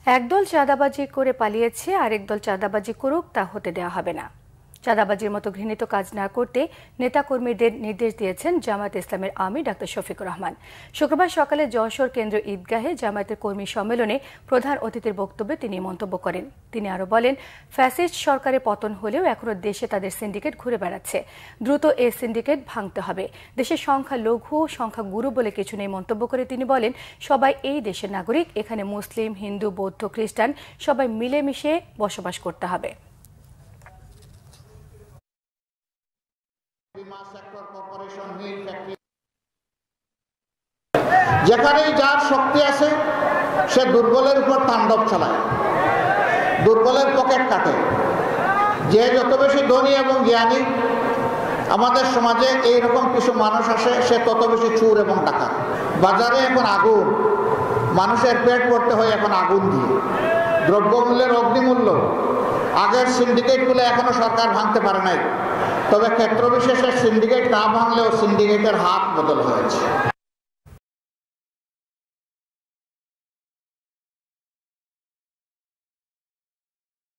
একদল চাঁদাবাজি করে পালিয়েছে, আরেক দল চাঁদাবাজি করুক, তা হতে দেওয়া হবে না। চাঁদাবাজির মতো ঘৃণিত কাজ না করতে নেতাকর্মীদের নির্দেশ দিয়েছেন জামায়াতে ইসলামের আমির ডাক্তার শফিকুর রহমান। শুক্রবার সকালে যশোর কেন্দ্রীয় ঈদগাহে জামায়াতের কর্মী সম্মেলনে প্রধান অতিথির বক্তব্যে তিনি মন্তব্য করেন। তিনি আরও বলেন, ফ্যাসিস্ট সরকারের পতন হলেও এখনও দেশে তাদের সিন্ডিকেট ঘুরে বেড়াচ্ছে। দ্রুত এই সিন্ডিকেট ভাঙতে হবে। দেশের সংখ্যা লঘু, সংখ্যা গুরু বলে কিছু নেই মন্তব্য করে তিনি বলেন, সবাই এই দেশের নাগরিক। এখানে মুসলিম, হিন্দু, বৌদ্ধ, খ্রিস্টান সবাই মিলেমিশে বসবাস করতে হবে। যেখানেই যার শক্তি আছে সে দুর্বলের উপর তাণ্ডব চালায়, দুর্বলের পকেট কাটে। যে যত বেশি ধনী এবং জ্ঞানী আমাদের সমাজে এইরকম কিছু মানুষ আসে, সে তত বেশি চোর এবং ডাকাত। বাজারে এখন আগুন, মানুষের পেট ভরতে হয় এখন আগুন দিয়ে। দ্রব্যমূল্যের অগ্নিমূল্য, আগের সিন্ডিকেটগুলো এখনো সরকার ভাঙতে পারে নাই, তবে ক্ষেত্র বিশেষে সিন্ডিকেট না ভাঙলেও সিন্ডিকেটের হাত বদল হয়েছে।